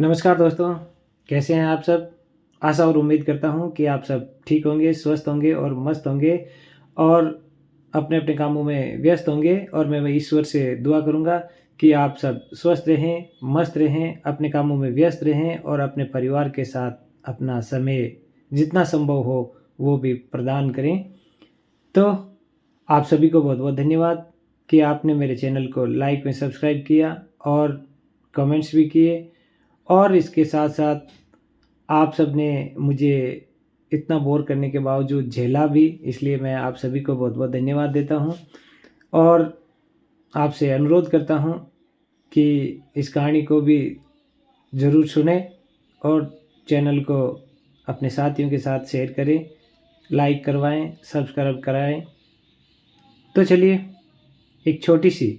नमस्कार दोस्तों, कैसे हैं आप सब? आशा और उम्मीद करता हूँ कि आप सब ठीक होंगे, स्वस्थ होंगे और मस्त होंगे और अपने-अपने कामों में व्यस्त होंगे और मैं वही ईश्वर से दुआ करूँगा कि आप सब स्वस्थ रहें, मस्त रहें, अपने कामों में व्यस्त रहें और अपने परिवार के साथ अपना समय जितना संभव हो, वो भी प्रदान करें। तो आप सभी को बहुत-बहुत धन्यवाद कि आपने मेरे चैनल को लाइक में सब्सक्राइब किया और कमेंट्स भी किए और इसके साथ-साथ आप सबने मुझे इतना बोर करने के बावजूद झेला भी, इसलिए मैं आप सभी को बहुत-बहुत धन्यवाद देता हूँ और आपसे अनुरोध करता हूँ कि इस कहानी को भी ज़रूर सुनें और चैनल को अपने साथियों के साथ शेयर करें, लाइक करवाएँ, सब्सक्राइब कराएँ। तो चलिए एक छोटी-सी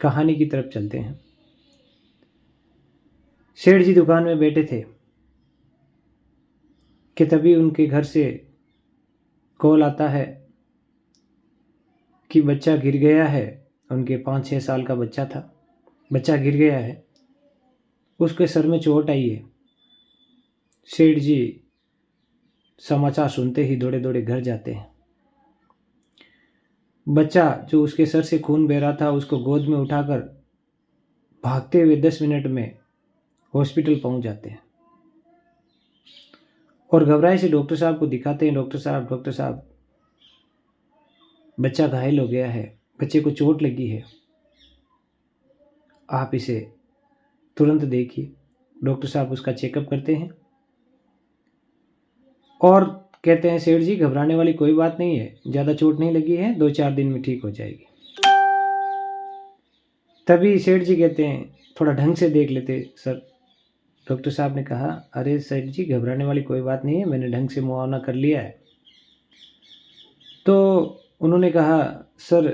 कहानी की तरफ चलते हैं। सेठ जी दुकान में बैठे थे कि तभी उनके घर से कॉल आता है कि बच्चा गिर गया है। उनके 5-6 साल का बच्चा था। बच्चा गिर गया है, उसके सर में चोट आई है। सेठ जी समाचार सुनते ही दौड़े-दौड़े घर जाते हैं। बच्चा जो उसके सर से खून बह रहा था, उसको गोद में उठाकर भागते हुए 10 मिनट में हॉस्पिटल पहुंच जाते हैं और घबराए से डॉक्टर साहब को दिखाते हैं। डॉक्टर साहब, बच्चा घायल हो गया है, बच्चे को चोट लगी है, आप इसे तुरंत देखिए। डॉक्टर साहब उसका चेकअप करते हैं और कहते हैं, सेठ जी घबराने वाली कोई बात नहीं है, ज़्यादा चोट नहीं लगी है, 2-4 दिन में ठीक हो जाएगी। तभी सेठ जी कहते हैं, थोड़ा ढंग से देख लेते सर। डॉक्टर साहब ने कहा, अरे सेठ जी घबराने वाली कोई बात नहीं है, मैंने ढंग से मुआयना कर लिया है। तो उन्होंने कहा, सर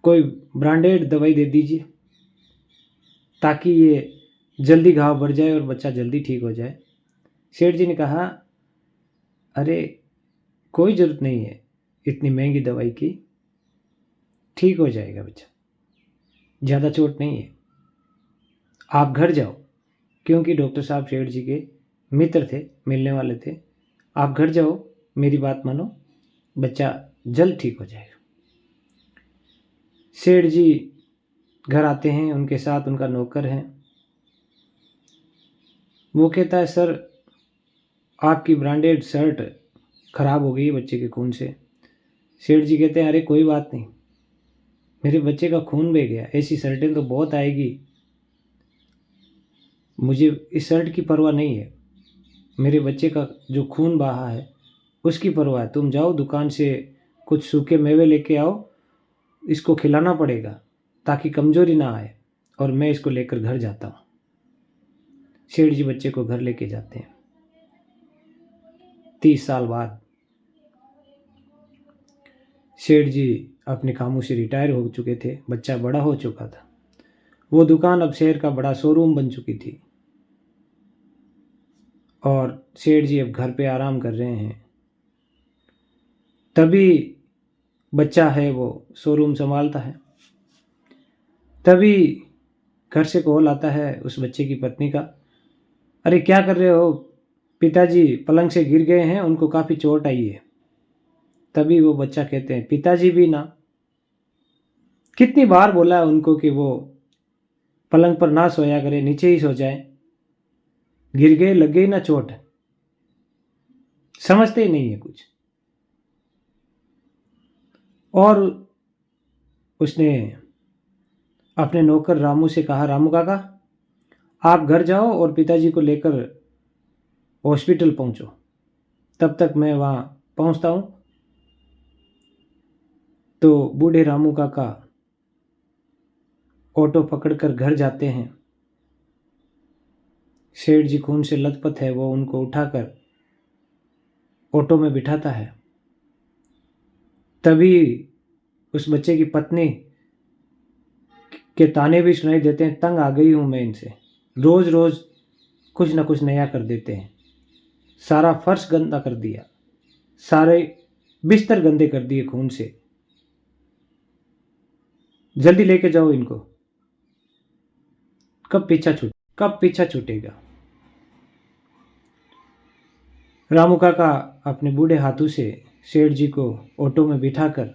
कोई ब्रांडेड दवाई दे दीजिए ताकि ये जल्दी घाव भर जाए और बच्चा जल्दी ठीक हो जाए। सेठ जी ने कहा, अरे कोई ज़रूरत नहीं है इतनी महंगी दवाई की, ठीक हो जाएगा बच्चा, ज़्यादा चोट नहीं है, आप घर जाओ। क्योंकि डॉक्टर साहब सेठ जी के मित्र थे, मिलने वाले थे। आप घर जाओ, मेरी बात मानो, बच्चा जल्द ठीक हो जाएगा। सेठ जी घर आते हैं, उनके साथ उनका नौकर है। वो कहता है, सर आपकी ब्रांडेड शर्ट खराब हो गई है बच्चे के खून से। सेठ जी कहते हैं, अरे कोई बात नहीं, मेरे बच्चे का खून बह गया, ऐसी शर्टें तो बहुत आएगी, मुझे इस शर्ट की परवाह नहीं है, मेरे बच्चे का जो खून बहा है उसकी परवाह है। तुम जाओ दुकान से कुछ सूखे मेवे लेके आओ, इसको खिलाना पड़ेगा ताकि कमजोरी ना आए, और मैं इसको लेकर घर जाता हूँ। सेठ जी बच्चे को घर लेके जाते हैं। 30 साल बाद सेठ जी अपने कामों से रिटायर हो चुके थे, बच्चा बड़ा हो चुका था। वो दुकान अब शहर का बड़ा शोरूम बन चुकी थी और सेठ जी अब घर पे आराम कर रहे हैं। तभी बच्चा है वो शोरूम संभालता है। तभी घर से कॉल आता है उस बच्चे की पत्नी का, अरे क्या कर रहे हो, पिताजी पलंग से गिर गए हैं, उनको काफ़ी चोट आई है। तभी वो बच्चा कहते हैं, पिताजी भी ना, कितनी बार बोला है उनको कि वो पलंग पर ना सोया करे, नीचे ही सो जाए, गिर गए, लग गई ना चोट, समझते ही नहीं है कुछ। और उसने अपने नौकर रामू से कहा, रामू काका आप घर जाओ और पिताजी को लेकर हॉस्पिटल पहुंचो, तब तक मैं वहां पहुंचता हूं। तो बूढ़े रामू काका ऑटो पकड़कर घर जाते हैं। सेठ जी खून से लथपथ है, वो उनको उठाकर ऑटो में बिठाता है। तभी उस बच्चे की पत्नी के ताने भी सुनाई देते हैं, तंग आ गई हूं मैं इनसे, रोज रोज कुछ ना कुछ नया कर देते हैं, सारा फर्श गंदा कर दिया, सारे बिस्तर गंदे कर दिए खून से, जल्दी लेके जाओ इनको। कब पीछा छूटेगा। रामू काका अपने बूढ़े हाथों से सेठ जी को ऑटो में बिठाकर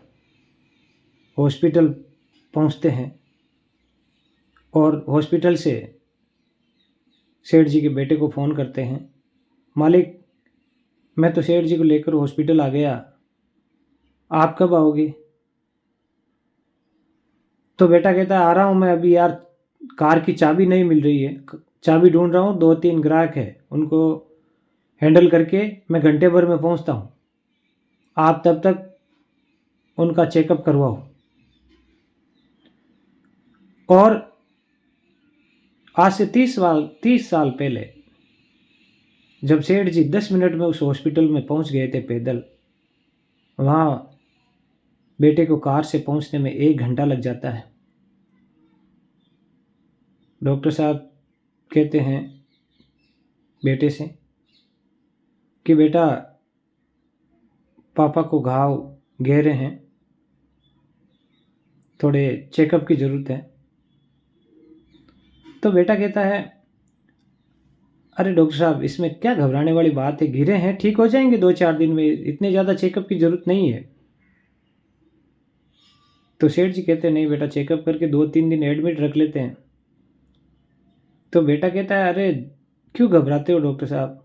हॉस्पिटल पहुंचते हैं और हॉस्पिटल से सेठ जी के बेटे को फ़ोन करते हैं, मालिक मैं तो सेठ जी को लेकर हॉस्पिटल आ गया, आप कब आओगे। तो बेटा कहता है आ रहा हूँ मैं अभी यार, कार की चाबी नहीं मिल रही है, चाबी ढूंढ रहा हूँ, 2-3 ग्राहक है उनको हैंडल करके मैं घंटे भर में पहुँचता हूँ, आप तब तक उनका चेकअप करवाओ। और आज से 30 साल पहले जब सेठ जी 10 मिनट में उस हॉस्पिटल में पहुंच गए थे पैदल, वहाँ बेटे को कार से पहुंचने में 1 घंटा लग जाता है। डॉक्टर साहब कहते हैं बेटे से कि बेटा पापा को घाव गहरे हैं, थोड़े चेकअप की ज़रूरत है। तो बेटा कहता है अरे डॉक्टर साहब इसमें क्या घबराने वाली बात है, गिरे हैं ठीक हो जाएंगे 2-4 दिन में, इतने ज़्यादा चेकअप की ज़रूरत नहीं है। तो सेठ जी कहते हैं नहीं बेटा चेकअप करके 2-3 दिन एडमिट रख लेते हैं। तो बेटा कहता है अरे क्यों घबराते हो डॉक्टर साहब,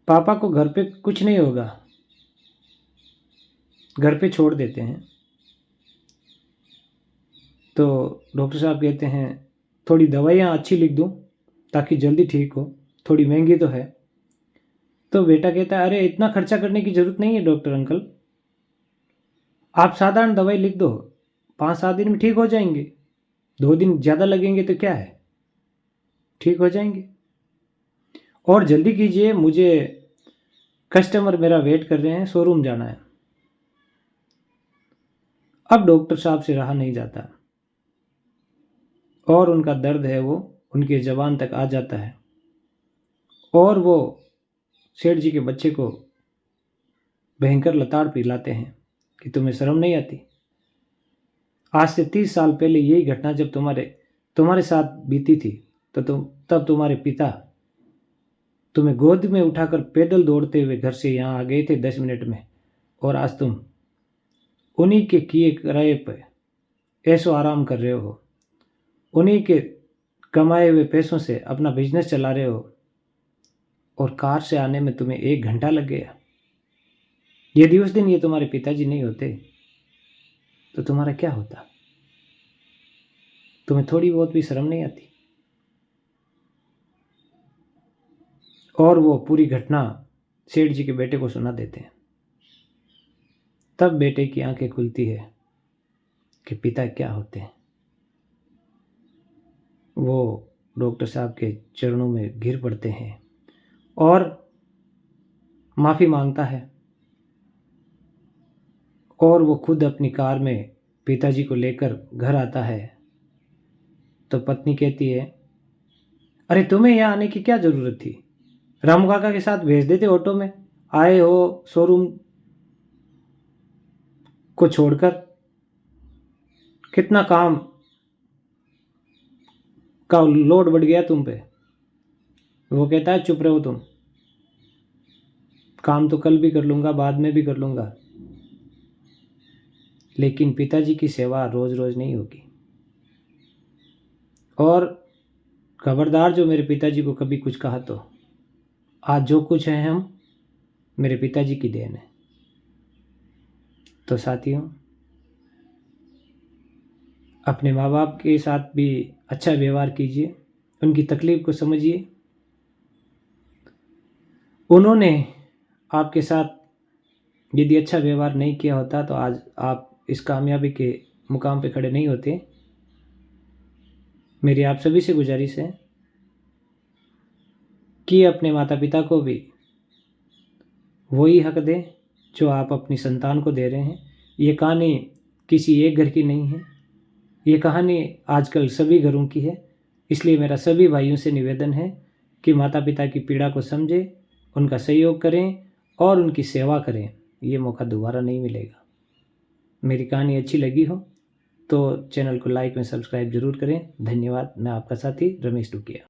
पापा को घर पे कुछ नहीं होगा, घर पे छोड़ देते हैं। तो डॉक्टर साहब कहते हैं थोड़ी दवाइयाँ अच्छी लिख दूँ ताकि जल्दी ठीक हो, थोड़ी महंगी तो है। तो बेटा कहता है अरे इतना खर्चा करने की ज़रूरत नहीं है डॉक्टर अंकल, आप साधारण दवाई लिख दो, 5-7 दिन में ठीक हो जाएंगे, 2 दिन ज़्यादा लगेंगे तो क्या है, ठीक हो जाएंगे। और जल्दी कीजिए, मुझे कस्टमर मेरा वेट कर रहे हैं, शोरूम जाना है। अब डॉक्टर साहब से रहा नहीं जाता और उनका दर्द है वो उनके ज़बान तक आ जाता है और वो सेठ जी के बच्चे को भयंकर लताड़ पिलाते हैं कि तुम्हें शर्म नहीं आती। आज से 30 साल पहले यही घटना जब तुम्हारे साथ बीती थी तो तब तुम्हारे पिता तुम्हें गोद में उठाकर पैदल दौड़ते हुए घर से यहाँ आ गए थे 10 मिनट में, और आज तुम उन्हीं के किए किराए पर ऐसो आराम कर रहे हो, उन्हीं के कमाए हुए पैसों से अपना बिजनेस चला रहे हो और कार से आने में तुम्हें 1 घंटा लग गया। यदि उस दिन ये तुम्हारे पिताजी नहीं होते तो तुम्हारा क्या होता। तुम्हें थोड़ी बहुत भी शर्म नहीं आती। और वो पूरी घटना सेठ जी के बेटे को सुना देते हैं। तब बेटे की आंखें खुलती है कि पिता क्या होते हैं। वो डॉक्टर साहब के चरणों में गिर पड़ते हैं और माफ़ी मांगता है और वो खुद अपनी कार में पिताजी को लेकर घर आता है। तो पत्नी कहती है अरे तुम्हें यहाँ आने की क्या ज़रूरत थी, रामू काका के साथ भेज देते ऑटो में, आए हो शोरूम को छोड़कर, कितना काम का लोड बढ़ गया तुम पे। वो कहता है चुप रहो तुम, काम तो कल भी कर लूँगा, बाद में भी कर लूँगा, लेकिन पिताजी की सेवा रोज़ रोज़ नहीं होगी। और खबरदार जो मेरे पिताजी को कभी कुछ कहा तो आज जो कुछ है हम मेरे पिताजी की देन है। तो साथियों, अपने माँ बाप के साथ भी अच्छा व्यवहार कीजिए, उनकी तकलीफ़ को समझिए। उन्होंने आपके साथ यदि अच्छा व्यवहार नहीं किया होता तो आज आप इस कामयाबी के मुकाम पे खड़े नहीं होते। मेरी आप सभी से गुजारिश है कि अपने माता पिता को भी वही हक दें जो आप अपनी संतान को दे रहे हैं। ये कहानी किसी एक घर की नहीं है, ये कहानी आजकल सभी घरों की है। इसलिए मेरा सभी भाइयों से निवेदन है कि माता पिता की पीड़ा को समझें, उनका सहयोग करें और उनकी सेवा करें। ये मौका दोबारा नहीं मिलेगा। मेरी कहानी अच्छी लगी हो तो चैनल को लाइक एंड सब्सक्राइब ज़रूर करें। धन्यवाद। मैं आपका साथी रमेश टूकिया।